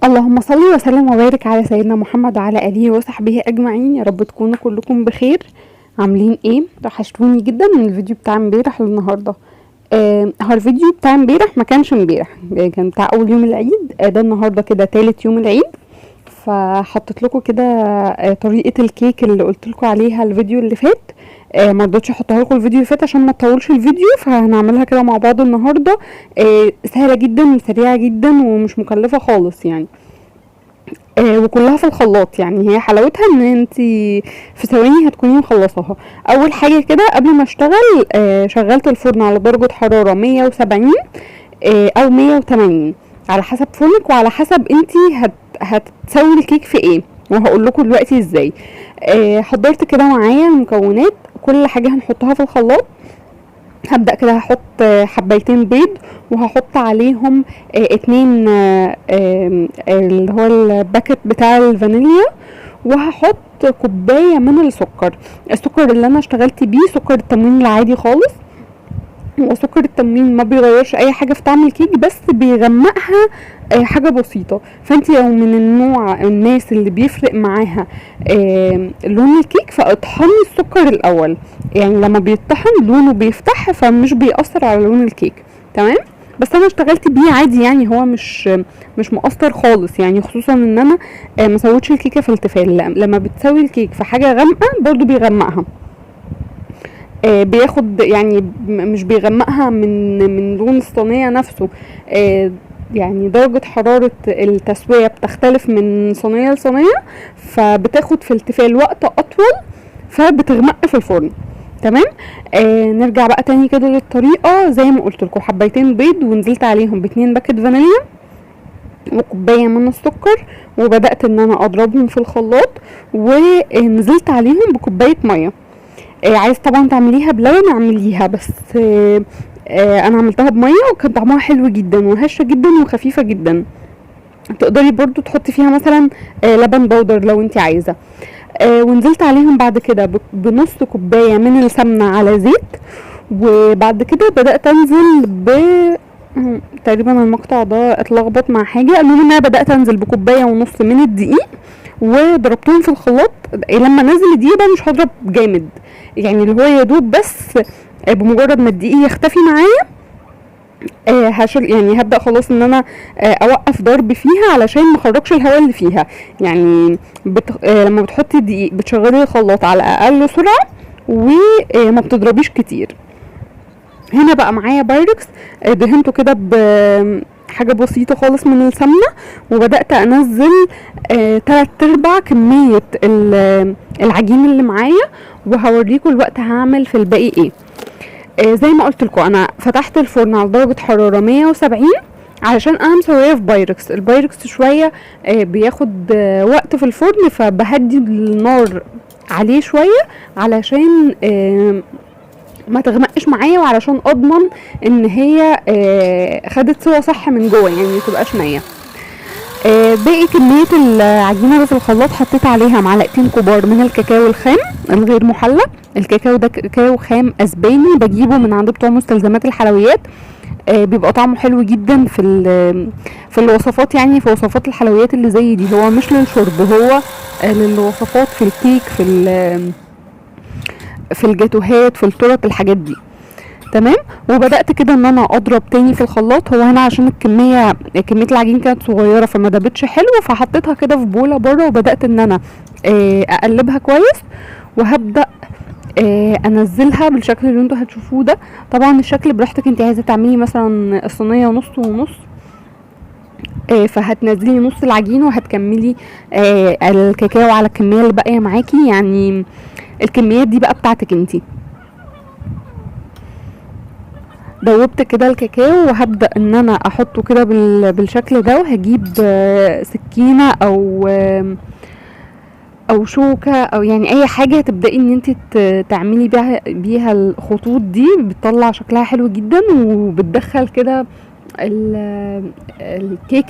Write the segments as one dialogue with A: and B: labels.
A: اللهم صل وسلم وبارك على سيدنا محمد وعلى اله وصحبه اجمعين. يا رب تكونوا كلكم بخير. عاملين ايه؟ وحشتوني جدا من الفيديو بتاع امبارح للنهارده. هو الفيديو بتاع امبارح ما كانش امبارح، كان بتاع اول يوم العيد. ده النهارده كده تالت يوم العيد، فحطيت لكم كده طريقه الكيك اللي قلت لكم عليها الفيديو اللي فات. ما رضيتش احطها لكم الفيديو اللي فات عشان ما تطولش الفيديو، فهنعملها كده مع بعض النهارده. سهله جدا وسريعه جدا ومش مكلفه خالص يعني. وكلها في الخلاط، يعني هي حلاوتها ان انتي في ثواني هتكوني مخلصاها. اول حاجه كده قبل ما اشتغل شغلت الفرن على درجه حراره 170 او 180 على حسب فرنك وعلى حسب انتي هتسوي الكيك في ايه، وهقول لكم دلوقتي ازاي. حضرت كده معايا المكونات، كل حاجه هنحطها في الخلاط. هبدأ كده هحط حبايتين بيض، وهحط عليهم اتنين اللي هو الباكت بتاع الفانيليا، وهحط كوباية من السكر اللي انا اشتغلت بيه سكر التموين العادي خالص. وسكر التموين ما بيغيرش اي حاجه في طعم الكيك، بس بيغمقها حاجه بسيطه. فانت لو من الناس اللي بيفرق معاها لون الكيك، فاطحني السكر الاول، يعني لما بيطحن لونه بيفتح فمش بيأثر على لون الكيك. تمام. بس انا اشتغلت بيه عادي، يعني هو مش مؤثر خالص يعني، خصوصا ان انا ما سويتش الكيكه في التيفال. لما بتسوي الكيك في حاجه غامقه برضو بيغمقها. بياخد يعني مش بيغمقها من لون الصينية نفسه. يعني درجة حرارة التسوية بتختلف من صينية لصينية، فبتاخد في التيفال وقت أطول، فبتغمق في الفرن. تمام. نرجع بقى تاني كده للطريقة. زي ما قلت لكم، حبايتين بيض ونزلت عليهم ب2 باكت فانيليا وكوباية من السكر، وبدأت ان انا اضربهم في الخلاط، ونزلت عليهم بكوباية مية. عايز طبعا تعمليها بلبن اعمليها، بس انا عملتها بميه وكان طعمها حلو جدا وهشه جدا وخفيفه جدا. تقدري برضو تحطي فيها مثلا لبن بودر لو انت عايزه. ونزلت عليهم بعد كده بنص كوبايه من السمنه على زيت. وبعد كده بدات انزل تقريبا المقطع ده اتلخبط مع حاجه. المهم ان انا بدات انزل بكوبايه ونص من الدقيق، وضربتهم في الخلاط. لما انزل الدقيق بقى مش هضرب جامد، يعني اللي هو يا دوب بس بمجرد ما الدقيق يختفي معايا يعني هبدأ خلاص ان انا اوقف ضرب فيها علشان ما اخرجش الهواء اللي فيها. يعني لما بتحطي الدقيق بتشغلي الخلاط على اقل سرعة، وما بتضربيش كتير. هنا بقى معايا بايركس دهنته كده حاجة بسيطة خالص من السمنة، وبدأت انزل 3/4 كمية العجين اللي معايا، وهوريكم الوقت هعمل في الباقي ايه. زي ما قلت لكم، انا فتحت الفرن على درجة حرارة 170 علشان انا مسويه في بايركس. البايركس شوية بياخد وقت في الفرن، فبهدي النار عليه شوية علشان ما تغمقش معايا، وعلشان اضمن ان هي خدت سوا صح من جوه، يعني ما تبقاش نيه. باقي كميه العجينه اللي في الخلاط حطيت عليها 2 معلقة كبار من الكاكاو الخام الغير محلى. الكاكاو ده كاكاو خام اسباني، بجيبه من عند بتوع مستلزمات الحلويات. بيبقى طعمه حلو جدا في الوصفات، يعني في وصفات الحلويات اللي زي دي. هو مش للشرب، هو للوصفات، في الكيك، في الجاتوهات، في التورت، الحاجات دي. تمام. وبدأت كده ان انا اضرب تاني في الخلاط. هو هنا عشان كمية العجين كانت صغيرة فما دابتش حلو، فحطيتها كده في بولة بره، وبدأت ان انا اقلبها كويس، وهبدأ انزلها بالشكل اللي انتوا هتشوفوه ده. طبعا الشكل براحتك، انت عايزة تعملي مثلا الصينية نص ونص، فهتنزلي نص العجين وهتكملي الكاكاو على الكمية اللي باقية معاكي. يعني الكميات دي بقى بتاعتك انتي. دوبت كده الكاكاو، وهبدأ ان انا احطه كده بالشكل ده، وهجيب سكينة او شوكة، او يعني اي حاجة تبدأي ان انت تعملي بيها الخطوط دي. بتطلع شكلها حلو جدا، وبتدخل كده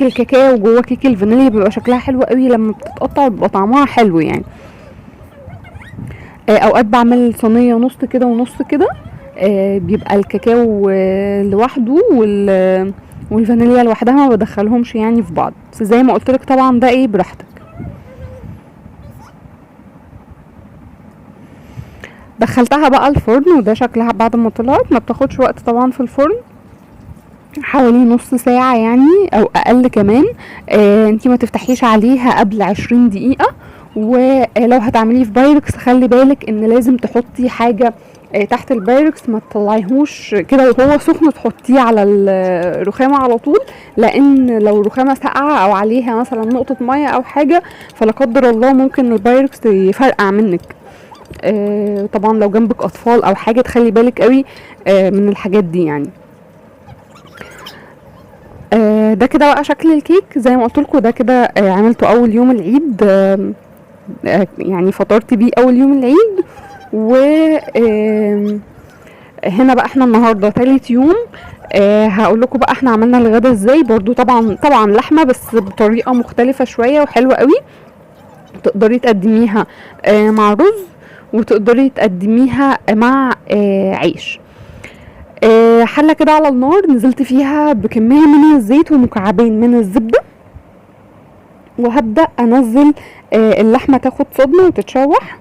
A: الكاكاو جوه كيك الفانيليا، بيبقى شكلها حلو قوي لما بتتقطع، بيبقى طعمها حلو يعني. اوقات بعمل صينية نص كده ونص كده، بيبقى الكاكاو لوحده والفانيليا لوحدها ما بدخلهمش يعني في بعض، بس زي ما قلت لك طبعا ده ايه براحتك. دخلتها بقى الفرن، وده شكلها بعد ما طلعت. ما بتاخدش وقت طبعا في الفرن، حوالي نص ساعة يعني او اقل كمان. انتي ما تفتحيش عليها قبل 20 دقيقة. ولو هتعمليه في بايركس خلي بالك ان لازم تحطي حاجة تحت البايركس، ما تطلعيهوش كده وهو سخن تحطيه على الرخامة على طول، لان لو الرخامة ساقعة او عليها مثلا نقطة مية او حاجة فلا قدر الله ممكن البايركس يفرقع منك. طبعا لو جنبك اطفال او حاجة تخلي بالك قوي من الحاجات دي يعني. ده كده بقى شكل الكيك زي ما قلت لكم. ده كده عملته اول يوم العيد، يعني فطرت بيه اول يوم العيد. و هنا بقى احنا النهارده تالت يوم. هقول لكم بقى احنا عملنا الغدا ازاي. برضو طبعا لحمه بس بطريقه مختلفه شويه وحلوه قوي. تقدري تقدميها مع رز، وتقدري تقدميها مع عيش. حله كده على النار، نزلت فيها بكميه من الزيت ومكعبين من الزبده، وهبدا انزل اللحمه تاخد صدمه وتتشوح.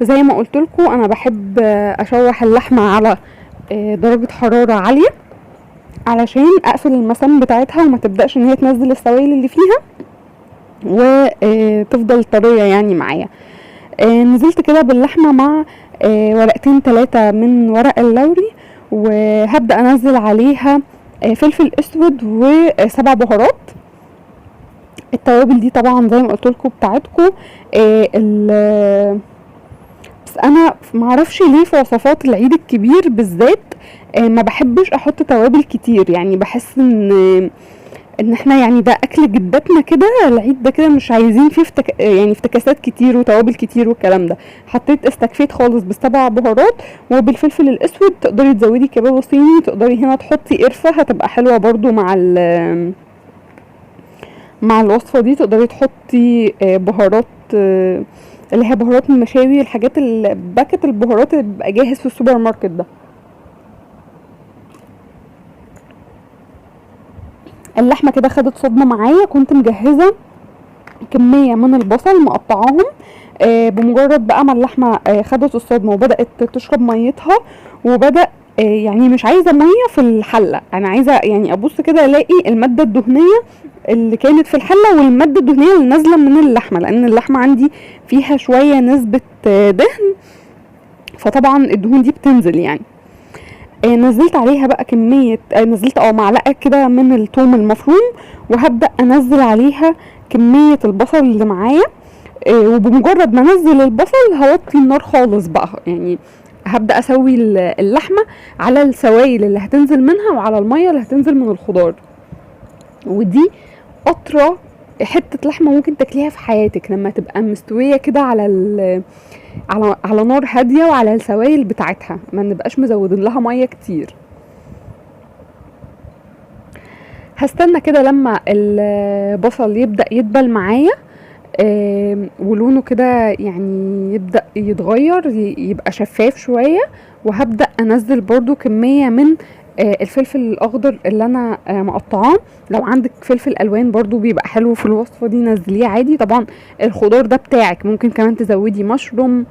A: زي ما قلت لكم انا بحب اشوح اللحمه على درجه حراره عاليه علشان اقفل المسام بتاعتها وما تبداش ان هي تنزل السوائل اللي فيها وتفضل طريه يعني معايا. نزلت كده باللحمه مع ورقتين 3 من ورق اللوري، وهبدا انزل عليها فلفل اسود و7 بهارات. التوابل دي طبعا زي ما قلت لكم بتاعتكم. بس انا معرفش ليه في وصفات العيد الكبير بالذات ما بحبش احط توابل كتير، يعني بحس ان احنا يعني ده اكل جداتنا كده، العيد ده كده مش عايزين فيه يعني افتكاسات كتير وتوابل كتير والكلام ده. حطيت استكفيت خالص ب7 بهارات وبالفلفل الاسود. تقدري تزودي كباب صيني، تقدري هنا تحطي قرفه هتبقى حلوه برضو مع الوصفه دي. تقدري تحطي بهارات اللي هي بهارات المشاوي، الحاجات باكت البهارات اللي بيبقى جاهز في السوبر ماركت ده. اللحمه كده خدت صدمه معايا. كنت مجهزه كميه من البصل مقطعاهم. بمجرد بقى ما اللحمه خدت الصدمه وبدات تشرب ميتها، وبدا يعني مش عايزه ميه في الحله، انا عايزه يعني ابص كده الاقي الماده الدهنيه اللي كانت في الحله والماده الدهنيه اللي نازله من اللحمه، لان اللحمه عندي فيها شويه نسبه دهن، فطبعا الدهون دي بتنزل يعني. نزلت عليها بقى كميه نزلت معلقه كده من الثوم المفروم، وهبدا انزل عليها كميه البصل اللي معايا. وبمجرد ما انزل البصل هوطي النار خالص بقى، يعني هبدا اسوي اللحمه على السوائل اللي هتنزل منها وعلى الميه اللي هتنزل من الخضار. ودي اطرى حته لحمه ممكن تاكليها في حياتك، لما تبقى مستويه كده على نار هاديه وعلى السوائل بتاعتها، ما نبقاش مزودين لها ميه كتير. هستنى كده لما البصل يبدا يدبل معايا ولونه كده يعني يبدأ يتغير يبقى شفاف شوية، وهبدأ انزل برضو كمية من الفلفل الاخضر اللي انا مقطعاه. لو عندك فلفل الوان برضو بيبقى حلو في الوصفة دي، نزليه عادي. طبعا الخضار ده بتاعك، ممكن كمان تزودي مشروم،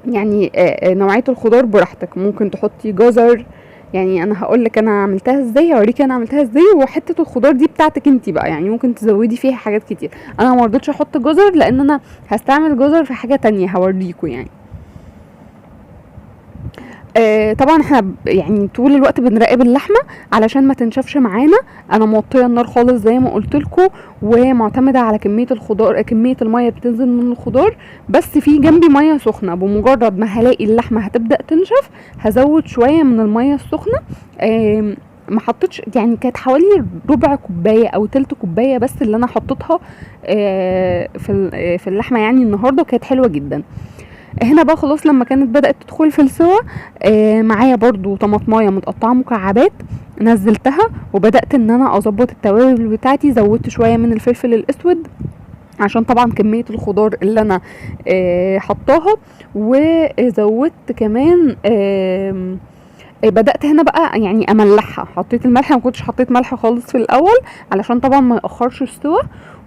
A: يعني نوعية الخضار براحتك. ممكن تحطي جزر، يعني انا هقولك انا عملتها ازاي، هوريكي انا عملتها ازاي. وحته الخضار دي بتاعتك انتي بقى، يعني ممكن تزودي فيها حاجات كتير. انا ما رضيتش احط جزر لان انا هستعمل جزر في حاجه تانية هوريكوا يعني. طبعا احنا يعني طول الوقت بنراقب اللحمه علشان ما تنشفش معانا. انا موطيه النار خالص زي ما قلت لكم، ومعتمده على كميه الخضار، كميه الميه بتنزل من الخضار. بس في جنبي ميه سخنه، بمجرد ما هلاقي اللحمه هتبدا تنشف هزود شويه من الميه السخنه. ما حطيتش يعني، كانت حوالي ربع كوبايه او تلت كوبايه بس اللي انا حطيتها في اللحمه يعني النهارده، وكانت حلوه جدا. هنا بقى خلاص لما كانت بدأت تدخل في السوا معايا برضو طماطمايه متقطعه مكعبات، نزلتها وبدأت ان انا اظبط التوابل بتاعتي. زودت شويه من الفلفل الاسود عشان طبعا كميه الخضار اللي انا حطاها، وزودت كمان بدأت هنا بقى يعني املحها، حطيت الملح، ما كنتش حطيت ملح خالص في الاول علشان طبعا ما يأخرش السوا،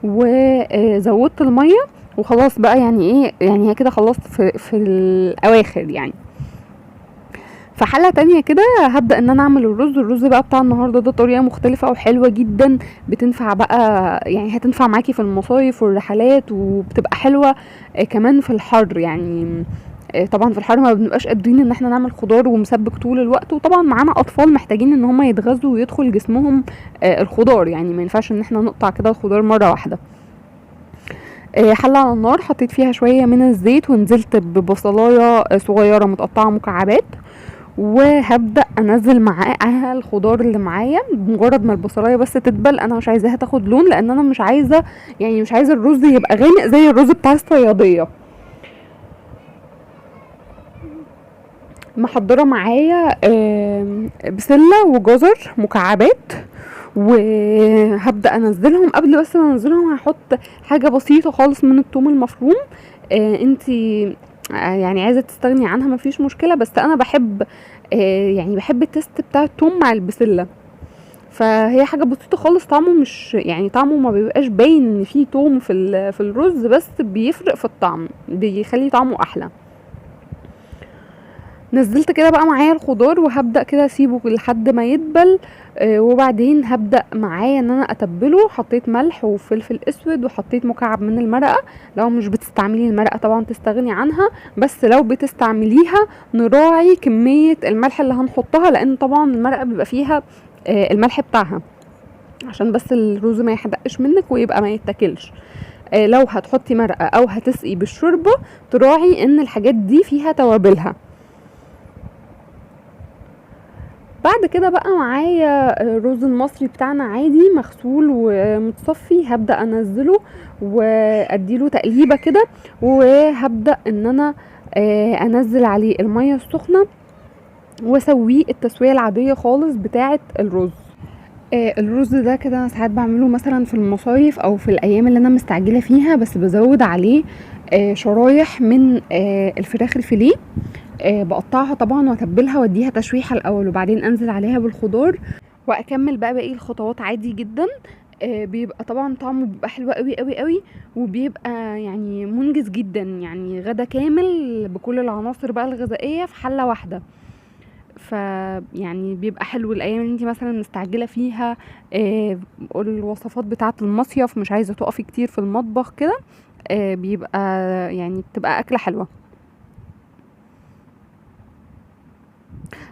A: وزودت المية وخلاص بقى. يعني ايه يعني، هي كده خلصت في الاواخر يعني. في حلة تانية كده هبدأ ان انا اعمل الرز بقى بتاع النهاردة ده طريقة مختلفة وحلوة جدا، بتنفع بقى يعني، هتنفع معاكي في المصايف والرحلات، وبتبقى حلوة كمان في الحر يعني. طبعا في الحر ما بنبقاش قادرين ان احنا نعمل خضار ومسبك طول الوقت، وطبعا معانا اطفال محتاجين ان هم يتغذوا ويدخل جسمهم الخضار، يعني ما ينفعش ان احنا نقطع كده الخضار مرة واحدة. حلة على النار، حطيت فيها شوية من الزيت، ونزلت ببصلاية صغيرة متقطعة مكعبات، وهبدأ انزل معاها الخضار اللي معايا. بمجرد ما البصلايه بس تدبل، انا مش عايزاها تاخد لون، لان انا مش عايزه يعني مش عايزه الرز يبقى غامق زي الرز بتاع الصياديه. محضره معايا بسله وجزر مكعبات، وهبدأ انزلهم. قبل بس ما انزلهم هحط حاجه بسيطه خالص من الثوم المفروم. انتي يعني عايزه تستغني عنها مفيش مشكله، بس انا بحب يعني بحب التست بتاع الثوم مع البسله. فهي حاجه بسيطه خالص، طعمه مش يعني طعمه ما بيبقاش باين ان فيه توم في الرز، بس بيفرق في الطعم، بيخلي طعمه احلى. نزلت كده بقى معايا الخضار، وهبدأ كده اسيبه لحد ما يدبل. وبعدين هبدأ معايا ان انا اتبله. حطيت ملح وفلفل اسود، وحطيت مكعب من المرقة. لو مش بتستعملي المرقة طبعا تستغني عنها، بس لو بتستعمليها نراعي كمية الملح اللي هنحطها، لان طبعا المرقة بيبقى فيها الملح بتاعها، عشان بس الرز ما يحدقش منك ويبقى ما يتاكلش. لو هتحطي مرقة او هتسقي بالشوربة، تراعي ان الحاجات دي فيها توابلها. بعد كده بقى معايا الرز المصري بتاعنا عادي مغسول ومتصفي، هبدأ انزله واديله تقليبة كده، وهبدأ ان انا انزل عليه المية السخنة واسويه التسوية العادية خالص بتاعة الرز. الرز ده كده انا ساعات بعمله مثلا في المصايف او في الايام اللي انا مستعجلة فيها، بس بزود عليه شرايح من الفراخ الفيليه. بقطعها طبعا واتبلها واديها تشويحه الاول، وبعدين انزل عليها بالخضار، واكمل بقى باقي الخطوات عادي جدا. بيبقى طبعا طعمه بيبقى حلو قوي قوي قوي، وبيبقى يعني منجز جدا، يعني غدا كامل بكل العناصر بقى الغذائيه في حله واحده. يعني بيبقى حلو الايام اللي انت مثلا مستعجله فيها، الوصفات بتاعه المصيف مش عايزه تقفي كتير في المطبخ كده، بيبقى يعني بتبقى اكله حلوه.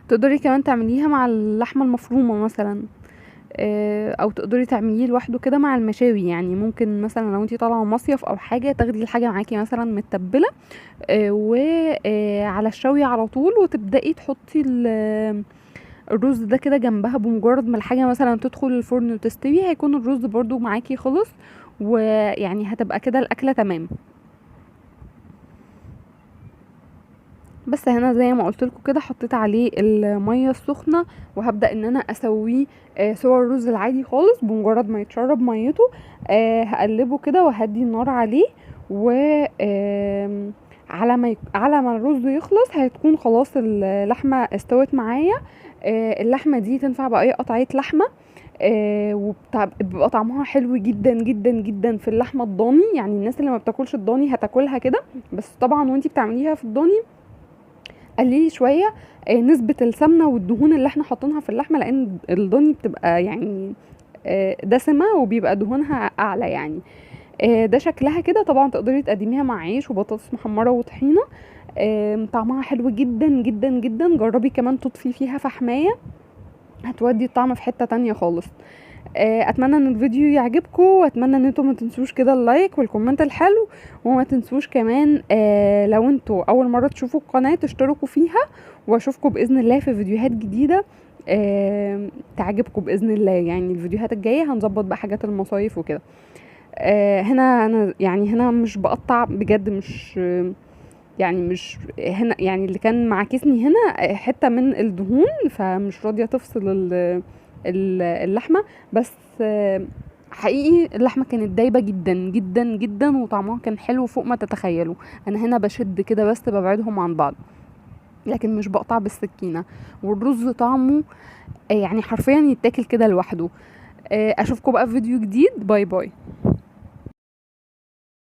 A: تقدري كمان تعمليها مع اللحمة المفرومة مثلا، او تقدري تعمليه لوحده كده مع المشاوي. يعني ممكن مثلا لو انتي طالعة مصيف او حاجة، تاخدي الحاجة معاكي مثلا متبلة وعلى الشوي على طول، وتبدأي تحطي الرز ده كده جنبها. بمجرد ما الحاجة مثلا تدخل الفرن وتستوي، هيكون الرز برضو معاكي خلص، ويعني هتبقى كده الأكلة تمام. بس هنا زي ما قلت لكم كده، حطيت عليه الميه السخنه، وهبدا ان انا اسويه سوى الرز العادي خالص. بمجرد ما يتشرب ميته هقلبه كده وهدي النار عليه، و على ما الرز يخلص هتكون خلاص اللحمه استوت معايا. اللحمه دي تنفع باي قطعيه لحمه، وبيبقى طعمها حلو جدا جدا جدا في اللحمه الضاني. يعني الناس اللي ما بتاكلش الضاني هتاكلها كده، بس طبعا وانتي بتعمليها في الضاني قللي شويه نسبه السمنه والدهون اللي احنا حاطينها في اللحمه، لان الضاني بتبقى يعني دسمه وبيبقى دهونها اعلى يعني. ده شكلها كده. طبعا تقدري تقدميها مع عيش وبطاطس محمره وطحينه، طعمها حلو جدا جدا جدا. جربي كمان تضيفي فيها فحمايه، هتودي الطعم في حته تانية خالص. اتمنى ان الفيديو يعجبكم، واتمنى ان انتم ما تنسوش كده اللايك والكومنت الحلو، وما تنسوش كمان لو انتوا اول مره تشوفوا القناه تشتركوا فيها، واشوفكم باذن الله في فيديوهات جديده تعجبكم باذن الله. يعني الفيديوهات الجايه هنظبط بقى حاجات المصايف وكده. هنا انا يعني هنا مش بقطع بجد، مش يعني مش هنا يعني اللي كان معاكسني هنا حته من الدهون، فمش راضيه تفصل اللحمه. بس حقيقي اللحمه كانت دايبه جدا جدا جدا، وطعمها كان حلو فوق ما تتخيلوا. انا هنا بشد كده بس ببعدهم عن بعض. لكن مش بقطع بالسكينة. والرز طعمه يعني حرفيا يتاكل كده لوحده. اشوفكم بقى في فيديو جديد. باي باي.